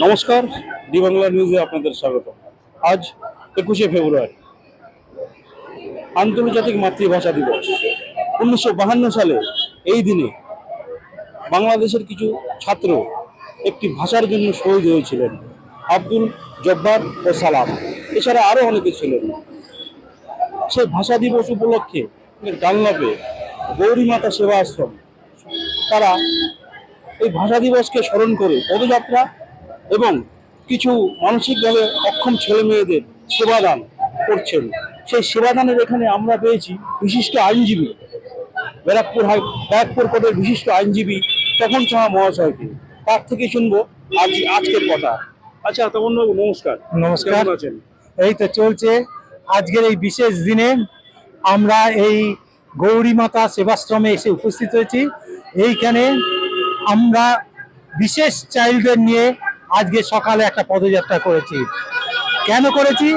নমস্কার, ডি বাংলা নিউজে আপনাদের স্বাগত। আজ 21শে ফেব্রুয়ারি, আন্তর্জাতিক মাতৃভাষা দিবস। 1952 সালে এই দিনে বাংলাদেশের কিছু ছাত্র একটি ভাষার জন্য শহীদ হয়েছিলেন। আব্দুল জব্বার ও সালাম, এছাড়া আরও অনেকে ছিলেন। সেই ভাষা দিবস উপলক্ষে ডানলপে গৌরীমাতা সেবা আশ্রম তারা এই ভাষা দিবসকে স্মরণ করে পদযাত্রা এবং কিছু মানসিকভাবে অক্ষম ছেলে মেয়েদের সেবাদান করছেন। সেই সেবাদানের এখানে আমরা পেয়েছি বিশিষ্ট আইনজীবী, ব্যারাকপুর কোর্টের বিশিষ্ট আইনজীবী তপন সাহা মহাশয়কে। তার থেকে শুনবো আজকের কথা। আচ্ছা তপন বাবু, নমস্কার। নমস্কার। কেমন আছেন? এই তো চলছে। আজকের এই বিশেষ দিনে আমরা এই গৌরী মাতা সেবাশ্রমে এসে উপস্থিত হয়েছি। এইখানে আমরা বিশেষ চাইল্ডদের নিয়ে আজকে সকালে একটা পদযাত্রা করেছি। কেন করেছি?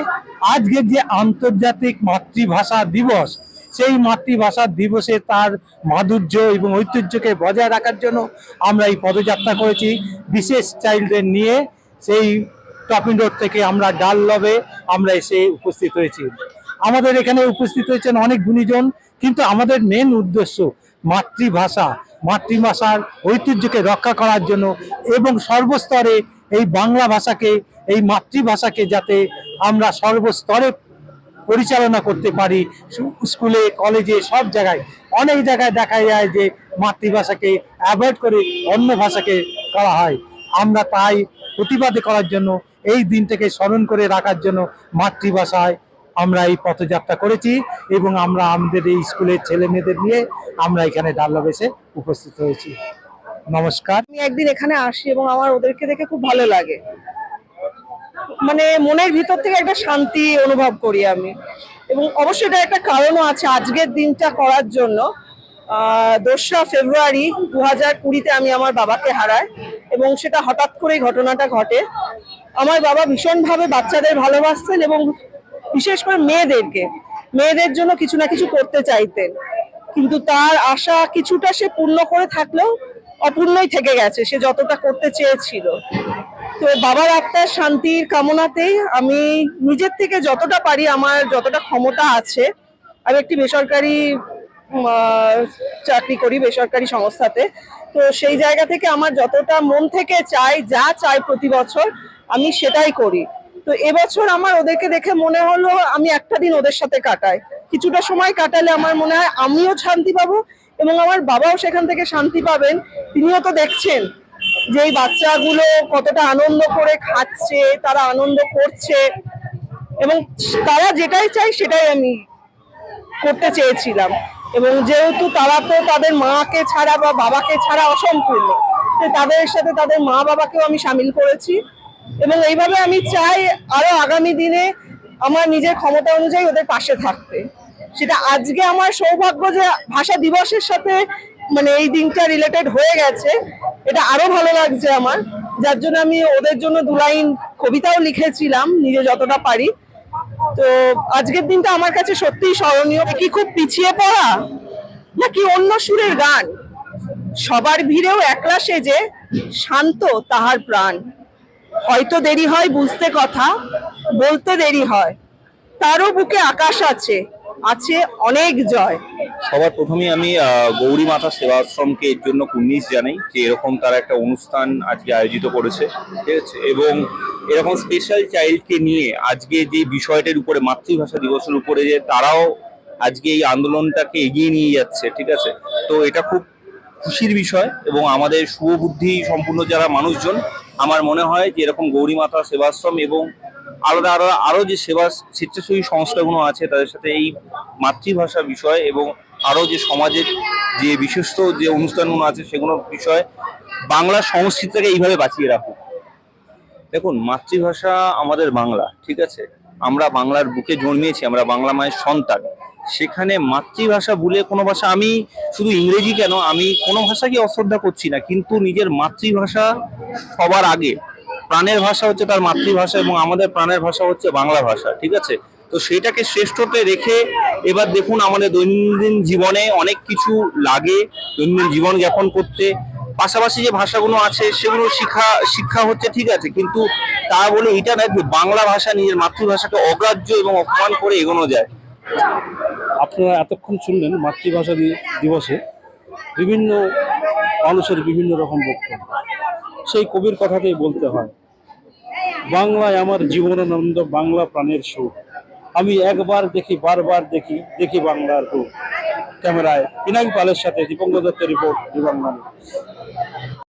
আজকের যে আন্তর্জাতিক মাতৃভাষা দিবস, সেই মাতৃভাষা দিবসে তার মাধুর্য এবং ঐতিহ্যকে বজায় রাখার জন্য আমরা এই পদযাত্রা করেছি বিশেষ চাইল্ডদের নিয়ে। সেই টপিং রোড থেকে আমরা ডানলপে আমরা এসে উপস্থিত হয়েছি। আমাদের এখানে উপস্থিত হয়েছেন অনেক গুণীজন, কিন্তু আমাদের মেন উদ্দেশ্য মাতৃভাষার ঐতিহ্যকে রক্ষা করার জন্য এবং সর্বস্তরে এই বাংলা ভাষাকে, এই মাতৃভাষাকে যাতে আমরা সর্বস্তরে পরিচালনা করতে পারি। স্কুলে, কলেজে, সব জায়গায়, অনেক জায়গায় দেখা যায় যে মাতৃভাষাকে অ্যাভয়েড করে অন্য ভাষাকে করা হয়। আমরা তাই প্রতিবাদ করার জন্য, এই দিনটাকে স্মরণ করে রাখার জন্য মাতৃভাষায় আমরা এই পথযাত্রা করেছি এবং আমরা আমাদের এই স্কুলের ছেলে মেয়েদের নিয়ে আমরা এখানে ডানলপে এসে উপস্থিত হয়েছি। নমস্কার। আমি একদিন এখানে আসি এবং আমার ওদেরকে দেখে খুব ভালো লাগে, মানে মনের ভিতর থেকে একটা শান্তি অনুভব করি আমি। এবং অবশ্যই এটা একটা কারণও আছে আজকের দিনটা করার জন্য। 2রা ফেব্রুয়ারি 2020-তে আমি আমার বাবাকে হারাই এবং সেটা হঠাৎ করেই ঘটনাটা ঘটে। আমার বাবা ভীষণভাবে বাচ্চাদের ভালোবাসতেন এবং বিশেষ করে মেয়েদের জন্য কিছু না কিছু করতে চাইতেন, কিন্তু তার আশা কিছুটা সে পূর্ণ করে থাকলেও অপূর্ণই থেকে গেছে সে যতটা করতে চেয়েছিল। তো বাবার আত্মার শান্তির কামনাতেই আমি নিজের থেকে যতটা পারি, আমার যতটা ক্ষমতা আছে, আমি একটি বেসরকারি চাকরি করি, বেসরকারি সংস্থাতে। তো সেই জায়গা থেকে আমার যতটা মন থেকে যা চাই প্রতি বছর আমি সেটাই করি। তো এবছর আমার ওদেরকে দেখে মনে হলো আমি একটা দিন ওদের সাথে কাটাই, কিছুটা সময় কাটালে আমার মনে হয় আমিও শান্তি পাবো এবং আমার বাবাও সেখান থেকে শান্তি পাবেন। তিনিও তো দেখছেন যে এই বাচ্চাগুলো কতটা আনন্দ করে খাচ্ছে, তারা আনন্দ করছে এবং তারা যেটাই চাই সেটাই আমি করতে চেয়েছিলাম। এবং যেহেতু তারা তো তাদের মাকে ছাড়া বা বাবাকে ছাড়া অসম্পূর্ণ, তাদের সাথে তাদের মা বাবাকেও আমি সামিল করেছি এবং এইভাবে আমি চাই আরো আগামী দিনে আমার নিজের ক্ষমতা অনুযায়ী ওদের পাশে থাকতে। সেটা আজকে আমার সৌভাগ্য যে ভাষা দিবসের সাথে মানে এই দিনটা রিলেটেড হয়ে গেছে, এটা আরো ভালো লাগছে আমার, যার জন্য আমি ওদের জন্য 2 লাইন কবিতাও লিখেছিলাম নিজে যতটা পারি। তো আজকের দিনটা আমার কাছে সত্যিই স্মরণীয়। কি খুব পিছিয়ে পড়া নাকি অন্য সুরের গান, সবার ভিড়েও একলা সেজে শান্ত তাহার প্রাণ। হয়তো দেরি হয় বুঝতে কথা, বলতে দেরি হয়, তারও বুকে আকাশ আছে, আছে অনেক জয়। সবার প্রথমে আমি গৌরী মাতা সেবা আশ্রমকে এর জন্য কুর্নিশ জানাই যে এরকম তারা একটা অনুষ্ঠান আজকে আয়োজিত করেছে, ঠিক আছে। এবং এরকম স্পেশাল চাইল্ডকে নিয়ে আজকে যে বিষয়টার উপরে, মাতৃভাষা দিবসের উপরে, যে তারাও আজকে এই আন্দোলনটাকে এগিয়ে নিয়ে যাচ্ছে, ঠিক আছে। তো এটা খুব খুশির বিষয় এবং আমাদের শুভবুদ্ধি সম্পূর্ণ যারা মানুষজন, আমার মনে হয় যে এরকম গৌরী মাতা সেবাশ্রম এবং আলাদা আরো যে স্বেচ্ছাসেবী সংস্থাগুলো আছে তাদের সাথে এই মাতৃভাষা বিষয় এবং আরো যে সমাজের যে বিশিষ্ট যে অনুষ্ঠানগুলো আছে সেগুলোর বিষয় বাংলা সংস্কৃতিটাকে এইভাবে বাঁচিয়ে রাখুক। দেখুন, মাতৃভাষা আমাদের বাংলা, ঠিক আছে। আমরা বাংলার বুকে জন্মিয়েছি, আমরা বাংলা মায়ের সন্তান। সেখানে মাতৃভাষা বলে কোনো ভাষা, আমি শুধু ইংরেজি কেন, আমি কোনো ভাষাকে অশ্রদ্ধা করছি না, কিন্তু নিজের মাতৃভাষা সবার আগে। প্রাণের ভাষা হচ্ছে তার মাতৃভাষা এবং আমাদের প্রাণের ভাষা হচ্ছে বাংলা ভাষা, ঠিক আছে। তো সেটাকে শ্রেষ্ঠতে রেখে এবার দেখুন আমাদের দৈনন্দিন জীবনে অনেক কিছু লাগে, দৈনন্দিন জীবন যাপন করতে পাশাপাশি যে ভাষাগুলো আছে সেগুলো শিক্ষা হচ্ছে, ঠিক আছে, কিন্তু তা বলে এটা না যে বাংলা ভাষা নিজের মাতৃভাষাকে অগ্রাহ্য এবং অপমান করে এগোনো যায়। আপনারা এতক্ষণ শুনলেন মাতৃভাষা দিবসে বিভিন্ন মানুষের বিভিন্ন রকম বক্তব্য। সেই কবির কথাতেই বলতে হয়, বাংলায় আমার জীবনানন্দ, বাংলা প্রাণের সুখ। আমি একবার দেখি বারবার দেখি, দেখি বাংলার রূপ। ক্যামেরায় পিনাকি পালের সাথে দীপঙ্কর দত্তের রিপোর্ট, বাংলা।